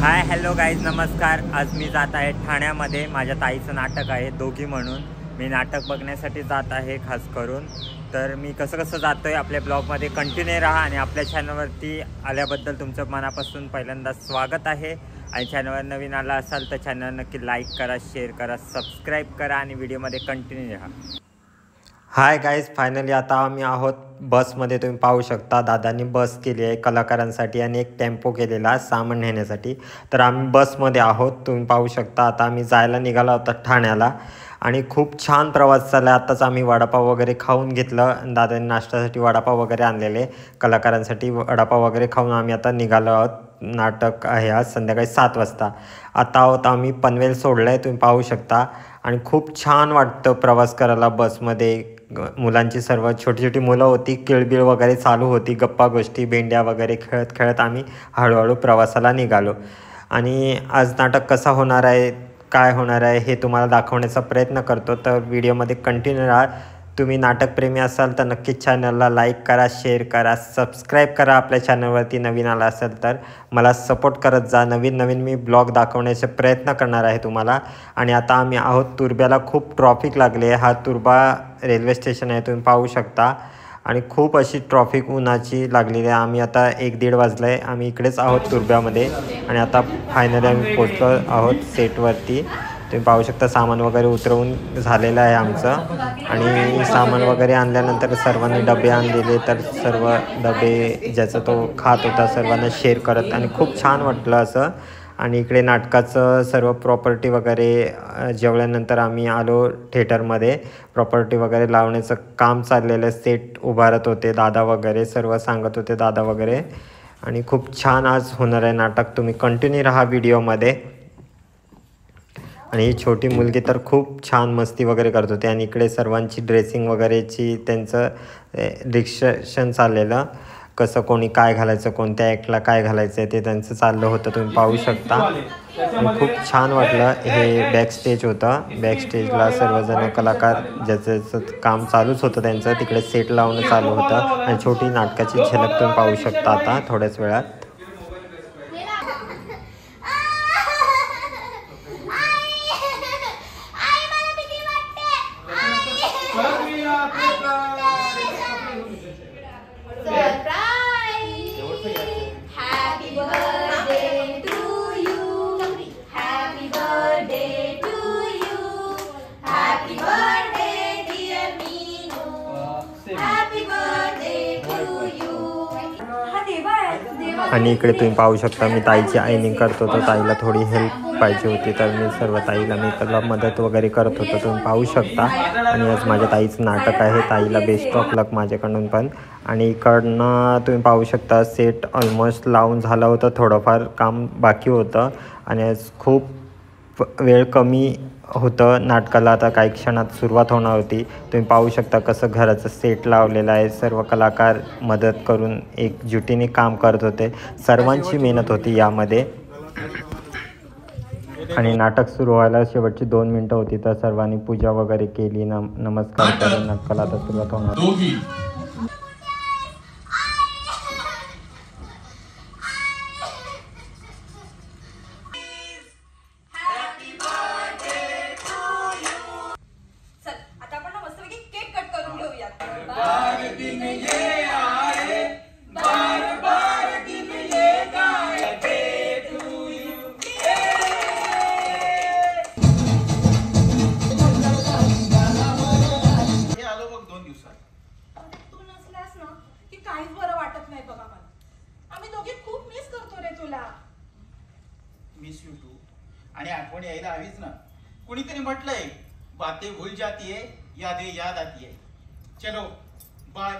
Hi hello guys नमस्कार। आज मी जात आहे ठाण्यामध्ये, माझ्या ताईचं नाटक आहे दोघी म्हणून। मी नाटक बघण्यासाठी जात आहे खास करून। तर मी कसं जातो आहे आपल्या ब्लॉगमध्ये कंटिन्यू राहा आणि आपल्या चॅनलवरती आल्याबद्दल तुमचं मनापासून पहिल्यांदा स्वागत आहे। आणि चॅनलवर नवीन आला असाल तर चॅनल नक्की लाईक करा, शेअर करा, सबस्क्राईब करा आणि व्हिडिओमध्ये कंटिन्यू राहा। हाय गाईज, फायनली आता आम्ही आहोत बसमध्ये। तुम्ही पाहू शकता दादांनी बस केली आहे कलाकारांसाठी आणि एक टेम्पो केलेला सामान नेण्यासाठी। तर आम्ही बसमध्ये आहोत, तुम्ही पाहू शकता। आता आम्ही जायला निघालो होता ठाण्याला आणि खूप छान प्रवास झाला। आत्ताच आम्ही वडापाव वगैरे खाऊन घेतलं, दादांनी नाश्त्यासाठी वडापाव वगैरे आणलेले, कलाकारांसाठी वडापाव वगैरे खाऊन आम्ही आता निघालो आहोत। नाटक आहे आज संध्याकाळी 7 वाजता। आता आहोत आम्ही पनवेल सोडलं आहे, तुम्ही पाहू शकता। आणि खूप छान वाटतं प्रवास करायला बसमध्ये। मुलांची सर्व छोटी छोटी मुलं होती, किळबिळ वगैरे चालू होती, गप्पा गोष्टी भेंड्या वगैरे खेळत खेळत आम्ही हळूहळू प्रवासाला निघालो। आणि आज नाटक कसा होणार आहे, काय होणार आहे हे तुम्हाला दाखवण्याचा प्रयत्न करतो, तर व्हिडिओमध्ये कंटिन्यू राहा। तुम्ही नाटकप्रेमी असाल तर नक्कीच चॅनलला लाईक करा, शेअर करा, सबस्क्राईब करा। आपल्या चॅनलवरती नवीन आला असेल तर मला सपोर्ट करत जा। नवीन मी ब्लॉग दाखवण्याचे प्रयत्न करणार आहे तुम्हाला। आणि आता आम्ही आहोत तुर्ब्याला। खूप ट्रॉफिक लागली आहे, हा तुर्बा रेल्वे स्टेशन आहे, तुम्ही पाहू शकता। आणि खूप अशी ट्रॉफिक उन्हाची लागलेली आहे। आम्ही आता 1-1:30 वाजलं आहे, आम्ही इकडेच आहोत तुर्ब्यामध्ये। आणि आता फायनली आम्ही पोचलो आहोत सेटवरती, तुम्ही पाहू शकता। सामान वगैरे उतरवून झालेलं आहे आमचं। आणि सामान वगैरे आणल्यानंतर सर्वांनी डबे आणलेले, तर सर्व डबे ज्याचा तो खात होता सर्वांना शेअर करत, आणि खूप छान वाटलं असं। आणि इकडे नाटकाचं सर्व प्रॉपर्टी वगैरे जेवल्यानंतर आम्ही आलो थिएटरमध्ये। प्रॉपर्टी वगैरे लावण्याचं काम चाललेलं, सेट उभारत होते दादा वगैरे, सर्व सांगत होते दादा वगैरे। आणि खूप छान आज होणार आहे नाटक, तुम्ही कंटिन्यू राहा व्हिडिओमध्ये। आणि ही छोटी मुलगी तर खूप छान मस्ती वगैरे करत होती। आणि इकडे सर्वांची ड्रेसिंग वगैरेची त्यांचं डिस्कशन चाललेलं, कसं कोणी काय घालायचं, कोणत्या ॲक्टला काय घालायचं आहे ते त्यांचं चाललं होतं, तुम्ही पाहू शकता। आणि खूप छान वाटलं। हे बॅक स्टेज होतं, बॅक स्टेजला सर्वजण कलाकार ज्याचं काम चालूच होतं त्यांचं, तिकडे सेट लावणं चालू होतं। आणि छोटी नाटकाची झलक तुम्ही पाहू शकता आता थोड्याच वेळात। आणि इकडे तुम्ही पाहू शकता मी ताईची आयनिंग करत होतो, ताईला थोडी हेल्प पाहिजे होती, तर मी सर्व ताईला मी त्याला मदत वगैरे करत होतो, तुम्ही पाहू शकता। आणि आज माझ्या ताईचं नाटक आहे, ताईला बेस्ट ऑफ लक माझ्याकडून पण। आणि इकडनं तुम्ही पाहू शकता सेट ऑलमोस्ट लावून झालं होतं, थोडंफार काम बाकी होतं। आणि आज खूप वेळ कमी होतं नाटकाला, आता काही क्षणात सुरुवात होणार होती। तुम्ही पाहू शकता कसं घराचं सेट लावलेलं आहे, सर्व कलाकार मदत करून एकजुटीने काम करत होते, सर्वांची मेहनत होती यामध्ये। आणि नाटक सुरू व्हायला शेवटची 2 मिनटं होती, तर सर्वांनी पूजा वगैरे केली, नमस्कार करून नाटकाला आता सुरुवात होणार। Miss you too. आणि आठवण यायला हवीच ना, कुणीतरी म्हटलंय बातें भूल जाती है, यादें याद आती है। चलो बाय।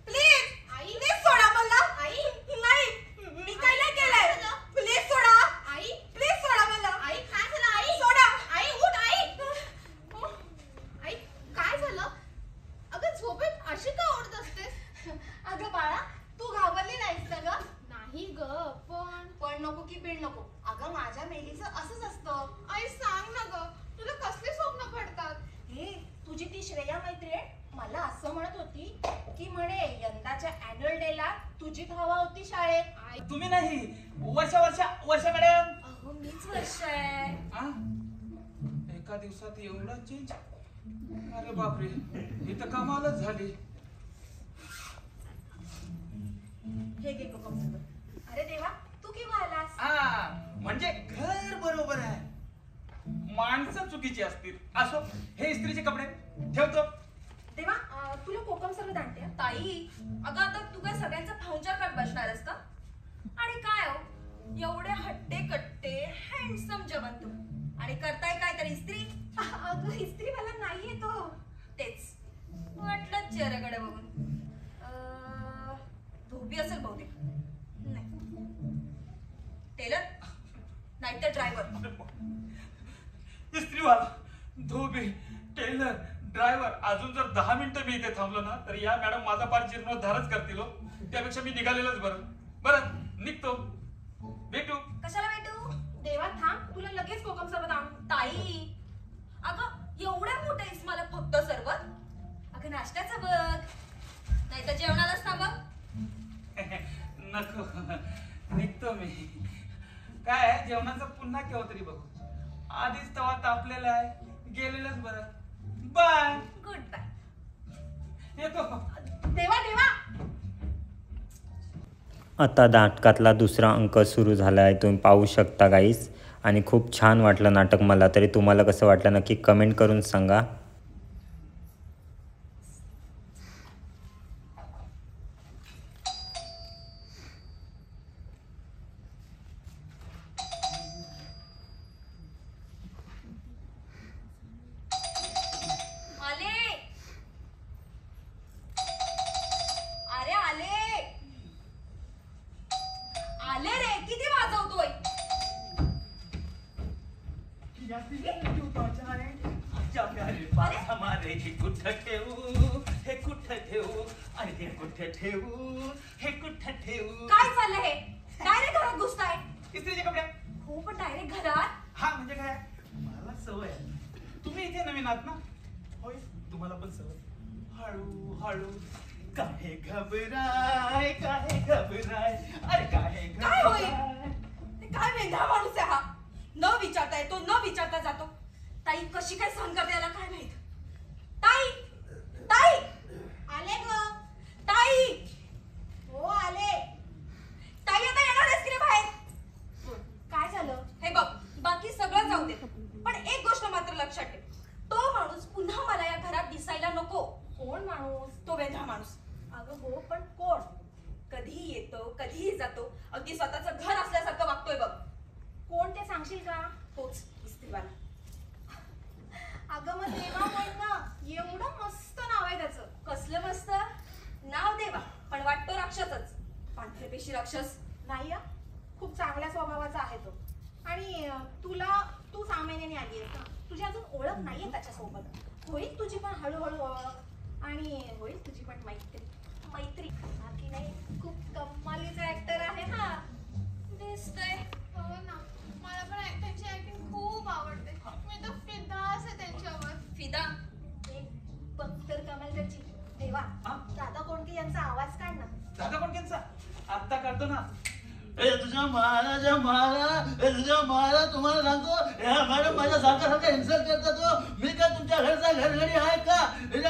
प्लीज आई, प्लीज सोडा मला। आई नाही, मी काय नाही केलं। नको. अगं माझ्या मेलीचं असंच असतं. आई सांग ना ग, तुला कसले स्वप्न पडतात? हे तुझी ती श्रेया मैत्रीण मला असं म्हणत होती की म्हणे यंदाच्या अॅन्युअल डे ला तुझी हवा होती शाळेत. तुम्ही नाही, वर्षा मॅडम. अहो मीच वर्ष आहे. एका दिवसात एवढा चेंज? अरे बापरे, ही तर कमालच झाली. हे घे कोकम सरबत. अरे देवा, तू केव्हा आलास? म्हणजे घर बरोबर आहे, माणसं चुकीची असतील. असो, हे इस्त्रीचे कपडे ठेवतो. देवा तुला कोकम सरबत आणते. ताई, अगं आता तू काय सगळ्यांचा पाहुणचार करत बसणारस का? आणि काय हो, एवढे हट्टे कट्टे हँडसम जवन तू, आणि करताय काय तरी इस्त्री? अगं इस्त्रीवाला नाहीये तो. तेच वाटलं चेहऱ्याकडे बघून. धोबी असेल बहुतेक. नाही, टेलर नाहीतर ड्रायव्हर. इस्त्रीवाला, धोबी, टेलर, ड्रायव्हर. अजून जर 10 मिनिटं मी इथे थांबलो ना तर या मॅडम माझा पार जीर्णोद्धारच करतील. त्यापेक्षा मी निघालेलंच बरं. निघतो. भेटू. कशाला भेटू? देवा थांब, तुला लगेच कोकम सरबत आणून. ताई, अगं एवढ्या मोठ्या इस्माला फक्त सरबत? अगं नाश्त्याचं बघ, नाही तर जेवणालाच ना बघ. नको, निघतो मी. काय आहे, जेवणाचं पुन्हा केव्हा तरी बघू. आधीच तवा तापलेला आहे, गेलेलंच बरं. बाय. Goodbye. येतो. देवा देवा. आता नाटकातला दुसरा अंक सुरू झाला आहे, तुम्ही पाहू शकता गाईस. आणि खूप छान वाटलं नाटक मला. तरी तुम्हाला कसं वाटलं नक्की कमेंट करून सांगा. आले रे, किती वाजवतोय? काय चाललंय हे? डायरेक्ट घरात घुसताय? इस्त्रीचे कपडे. हो पण डायरेक्ट घरात? हा म्हणजे काय, मला सवय आहे. तुम्ही इथे नवीन आहात ना? होय, तुम्हाला पण सवय. हळू हळू. काहे घबराय, काहे घबराय, अरे काहे काय होईल? घबराय. ते काय वेगळा माणूस आहे हा? न विचारता येतो, न विचारता जातो. ताई कशी काय सहन करते याला काय माहित? ताई, ताई आले ग. ताई, हो आले. ताई आता येणार आहेस की रे बाहेर? काय झालं? हे बघ, बाकी सगळं जाऊ दे, पण एक गोष्ट मात्र लक्षात ठेव. तो माणूस पुन्हा मला या घरात दिसायला नको. कोण माणूस? तो वेगळा माणूस. अगं हो पण कोण? कधीही येतो, कधीही जातो, अगदी स्वतःचं घर असल्यासारखं वागतोय बघ. कोण ते सांगशील का? तोच इस्त्रीवाला. अगं मग देवा म्हण ना, एवढं मस्त नाव आहे त्याचं. कसलं मस्त नाव देवा, पण वाटतो राक्षसच. पांढरेपेशी राक्षस. नाही हा, खूप चांगल्या स्वभावाचा आहे तो. आणि तू 6 महिन्यांनी आली आहेस ना, तुझी अजून ओळख नाहीये त्याच्यासोबत. होईल तुझी पण हळूहळू ओळख, आणि होईल तुझी पण मैत्री. बाकी नाही, खूप कमालीचा ऍक्टर आहे हा. दिसतंय. हो ना, मला पण त्यांची ऍक्टिंग खूप आवडते. मी तर फिदाच आहे त्यांच्यावर. फिदा. एक बख्तर कमाल त्याची. देवा, हा? दादा कोंडके यांचा आवाज काढ ना. दादा कोणत्यांचा? आत्ता काढतो ना. तुझ्या महाराज तुम्हाला सांगतो, या मॅडम माझ्या सारखा इन्सल्ट करतात तो. मी काय तुमच्या घरचा घरघरी आहे का?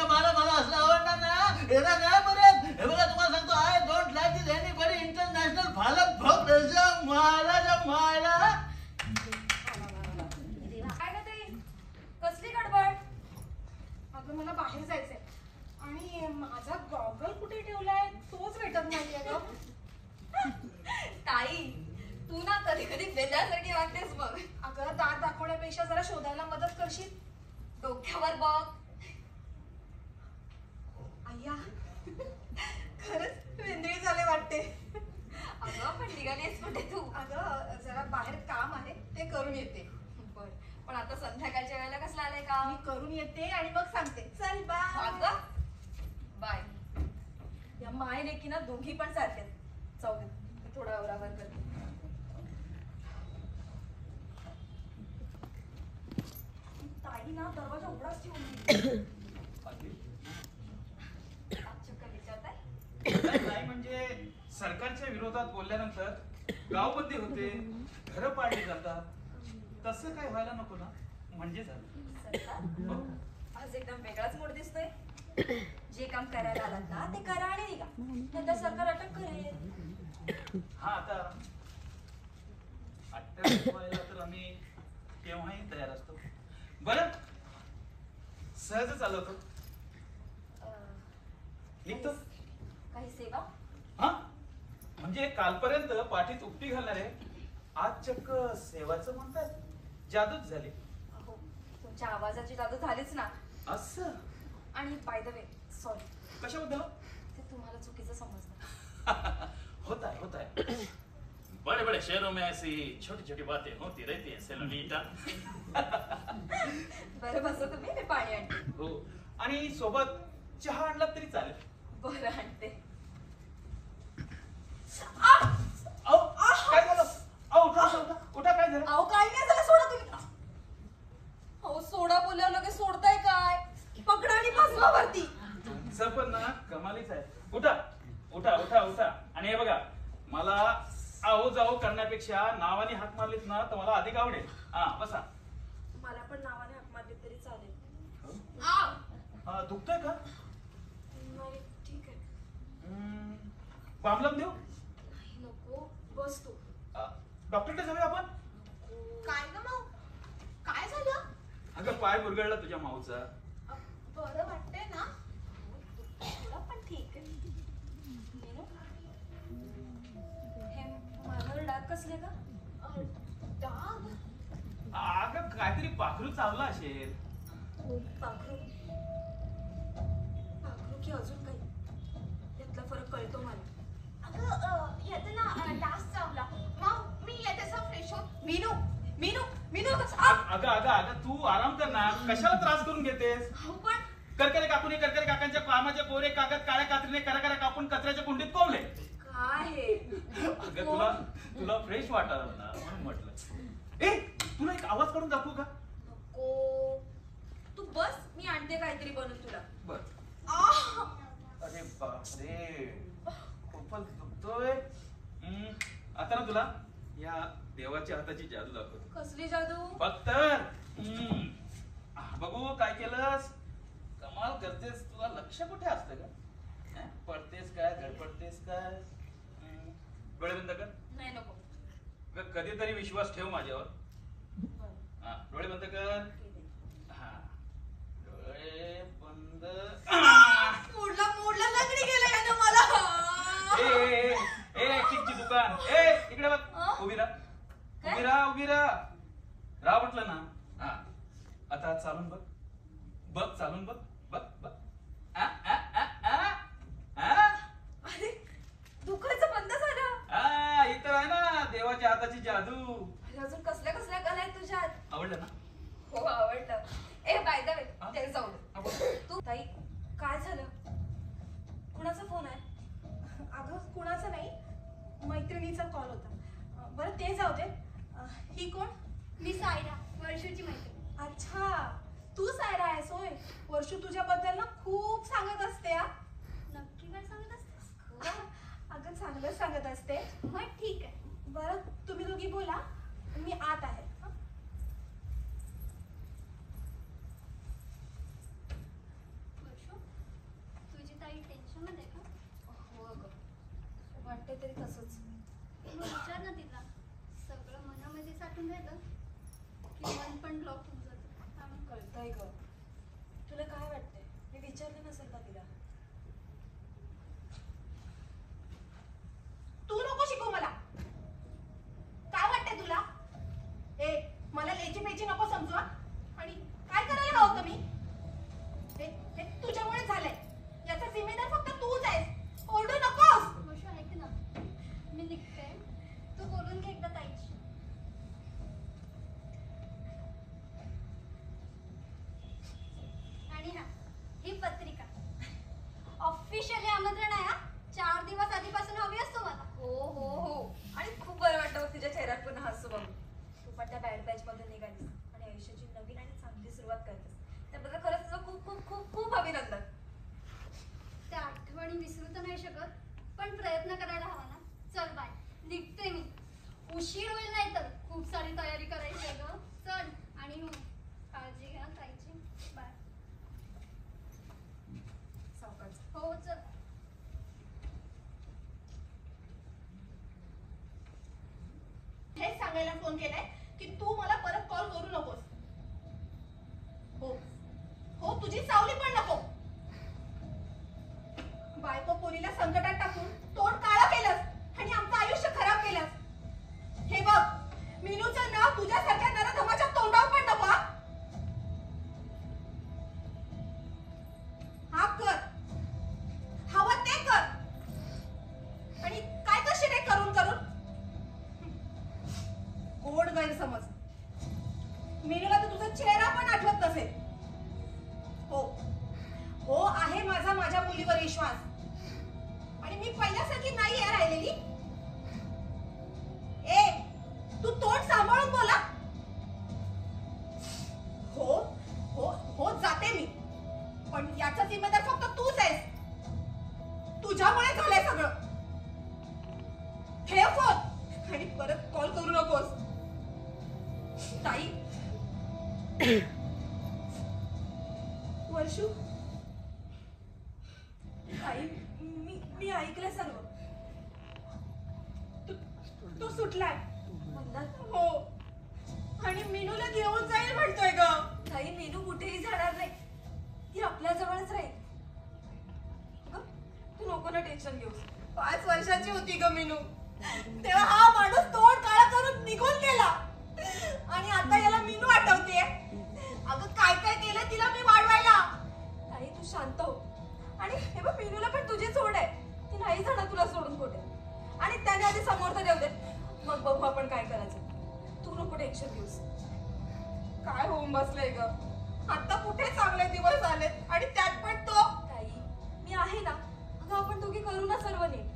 मला असं आवडणार नाही. याला काय परत हे बघा, तुम्हाला सांगतो, I don't like this anybody international फालक भक्त. महाराज काय ग ताई, कसली गडबड? अगं मला बाहेर जायचंय, आणि माझा गॉगल कुठे ठेवलाय तोच भेटत नाहीये ग. ताई, तू ना कधी कधी वेड्यासारखी वागतेस बघ. अगं दात दाखवण्यापेक्षा जरा शोधायला मदत करशील? डोक्यावर बघ. अय्या, खरंच वेंदळी झाले वाटते. अगं पण निघालीस कुठे तू? अगं जरा बाहेर काम आहे, ते करून येते. बर, पण आता संध्याकाळच्या वेळेला कसला आलाय का? मी करून येते आणि मग सांगते. चल बाय. अगं बाय. या मायने की ना दोघी पण सारख्यात. जाऊ दे, मी थोडा आवरावर करते. विरोधात बोलल्यानंतर गावबंदी होते, घरं पाडली जातात. तसं काय व्हायला नको ना, म्हणजे झालं. सरकार आज एकदम वेगळाच मूड दिसतोय. जे काम करायला आलात ना ते करा आणि निघा, नंतर सरकार अटक करेल. हा आता अटक व्हायला तर आम्ही केव्हाही तयार असतो. बरं सहज चालवतो, निघतो. काही सेवा? हा म्हणजे कालपर्यंत पाठीत उपटी घालणारे आज चक्क सेवाचं म्हणतात. जादूच झाली. अहो तुमच्या आवाजाची जादू झालीच ना. असं आणि बाय द वे सॉरी, कशाबद्दल? ते तुम्हाला चुकीचं समजलं. होता है बड़े बड़े शहरों में ऐसी छोटी छोटी बातें होती रहती है सेलोनीटा. बरं बसा तुम्ही, मी पाणी आणते. हो आणि सोबत चहा आणला तरी चालेल. बरं आणते. अहो काय झालं? अहो उठा काय झालं? अहो काही नाही झालं, सोडा तुम्ही. अहो सोडा बोलल्यावर लगेच सोडताय काय? पकडा आणि बसवा वरती. तुमचं पण ना कमालीच आहे. उठा उठा उठा उठा. आणि हे बघा, मला आहो जाओ करण्यापेक्षा नावाने हाक मारलीत ना तर मला अधिक आवडेल. हा बसा. मला पण नावाने हाक मारली तरी चालेल. दुखतोय का? नाही ठीक आहे. बामलम देऊ? नाही नको, बस तू. डॉक्टरकडे जाऊया आपण. काय ग माऊ, काय झालं? अगं पाय मुरगळला तुझ्या माऊचा. बरं वाटतंय ना? तुला पण ठीक आहे. मीनू, हे माझ्यावर डाग कसले का? डाग? अगं काहीतरी पाखरू चावला असेल. पाखरू? पाखरू की अजून काही? यातला फरक कळतो मला. अगं येते ना डास चावला. माऊ मी येते सा फ्रेश होत. मीनू मीनू मीनू अगं तू आराम कर ना, कशाला त्रास करून घेतेस? पण करकरे काकूने करकरे काकांच्या कामाचे कोरे कागद काळ्या कात्रीने करा कापून कचऱ्याच्या कुंडीत कोवले. काय हे? अगं तुला फ्रेश वाटायला ना म्हणून म्हटलं. ए तुला एक आवाज काढून दाखवू का? नको, तू बस, मी आणते काहीतरी बनवून तुला. बर. अरे बापरे, खूपच दुखतोय. आता ना तुला या देवाच्या हाताची जादू दाखवतो. कसली जादू? फक्त बघू काय केलंस. कमाल करतेस. तुला लक्ष कुठे असतं का? पडतेस काय, धडपडतेस काय? डोळे बंद कर. नाही नको. कधीतरी विश्वास ठेव माझ्यावर. हा डोळे बंद कर. हा डोळे बंद. मोडला लंगडी गेला यानं मला. ए चिकची दुकान. इकडे बघ. उभी राहा. राह म्हटलं ना. हा आता चालून बघ. चालून बघ. अरे दुखायचं बंद झालं. इतर आहे ना देवाच्या हाताची जादू. अरे अजून कसल्या कला आहेत तुझ्यात? आवडलं ना? हो आवडलं. ए बाय द वे ते जाऊ दे. तू ताई काय झालं? कुणाचा फोन आहे? अगं कुणाचा नाही, मैत्रिणीचा कॉल होता. बरं ते जाऊ दे. ही कोण? मी सायरा, वर्षाची मैत्रीण. अच्छा तू सायरा आहेस होय. वर्षू तुझ्याबद्दल ना खूप सांगत असते. नक्की काय सांगत असतेस? अगं चांगलं सांगत असते. मग ठीक आहे. बरं तुम्ही दोघी बोला, मी आत आहे. वर्षू तुझी ताई टेन्शन मध्ये का? हो अगं वाटते तरी तसंच. मग विचार ना तिला. सगळं मनामध्ये साठून राहिलं की मन पण ब्लॉक होऊन जातं. कळतंय ग. तुला काय वाटतंय? मी विचारलं नसेल का तिला? तू नको शिकू मला. काय वाटतंय तुला? मला लेची पेची नको समजू. आणि काय करायला हवं होतं मी? हे तुझ्यामुळे झालंय. याचा जिम्मेदार फक्त तूच आहेस. ओरडू नकोस. वर्षू ऐक ना, मी निघते. तू बोलून घे एकदा ताईशी. उशीर होईल नाही तर खूप सारी तयारी करायची आहे ग. चल आणि हो काळजी घ्या ताईची. बाय. सावकाश. हो चल. हेच सांगायला फोन केलाय की तू मला परत कॉल करू नकोस. हो हो तुझी सावली पण नको. बायको पोरीला संकटात टाकून तोंड काळं केलंस आणि आमचं आयुष्य खराब केलंस. हे बघ मीनूचं नाव तुझ्यासारख्या नरधमाच्या तोंडावर पण नको. हा कर हवं ते कर. आणि काय करशील रे करून करून. गोड गैरसमज. मीनूला तर तुझा चेहरा पण आठवत नसेल. हो हो आहे माझ्या मुलीवर विश्वास. आणि मी पहिल्यासारखी नाही आहे राहिलेली. ए तू तोंड सांभाळून बोला. हो हो हो जाते मी. पण याचा जिम्मेदार फक्त तूच आहेस. तुझ्यामुळे झालंय सगळं. ठेव फोन आणि परत कॉल करू नकोस. ताई वर्षू. ताई मी ऐकलं सर्व. तू सुटलाय. हो आणि मीनूला घेऊन जाईल म्हणतोय ग. ताई मीनू कुठेही जाणार नाही. ती आपल्या जवळच राहील. अगं, तू नको ना टेन्शन घेऊस. 5 वर्षाची होती ग मीनू तेव्हा हा माणूस तोंड काळा करून निघून गेला. आणि आता याला मीनू आठवतेय. अगं काय काय केलं तिला मी वाढवायला. ताई तू शांत हो. आणि हे बघ मीनूला पण तुझी सोड आहे. ती नाही जाणार तुला सोडून कुठे. आणि त्याने आधी समोर तर येऊ दे मग बघू आपण काय करायचं. तू नको टेन्शन घेऊस. काय होऊन बसलंय ग. आता कुठे चांगले दिवस आले आणि त्यात पण तो. ताई मी आहे ना. अगं आपण दोघी करू ना सर्व नीट.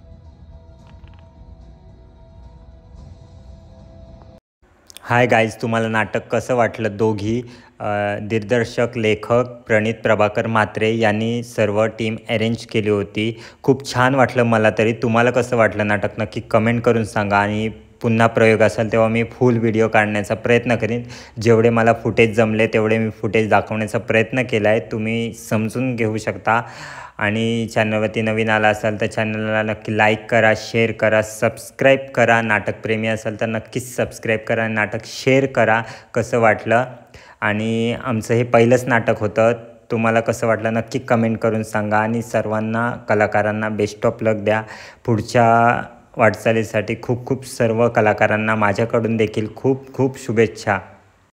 हाय गाईज, तुम्हाला नाटक कसं वाटलं? दोघी दिग्दर्शक लेखक प्रणित प्रभाकर म्हात्रे यांनी सर्व टीम अरेंज केली होती. खूप छान वाटलं मला तरी. तुम्हाला कसं वाटलं नाटक नक्की कमेंट करून सांगा. आणि पुन्हा प्रयोग असेल तेव्हा मी फुल व्हिडिओ काढण्याचा प्रयत्न करीन. जेवढे मला फुटेज जमले तेवढे मी फुटेज दाखवण्याचा प्रयत्न केला आहे. तुम्ही समजून घेऊ शकता. आणि चॅनलवरती नवीन आला असाल तर चॅनलला नक्की लाईक करा, शेअर करा, सबस्क्राईब करा. नाटकप्रेमी असाल तर नक्कीच सबस्क्राईब करा, नाटक शेअर करा. कसं वाटलं? आणि आमचं हे पहिलंच नाटक होतं. तुम्हाला कसं वाटलं नक्की कमेंट करून सांगा. आणि सर्वांना कलाकारांना बेस्ट ऑफ लक द्या पुढच्या वाटचालीसाठी. खूप खूप सर्व कलाकारांना माझ्याकडून देखील खूप खूप शुभेच्छा.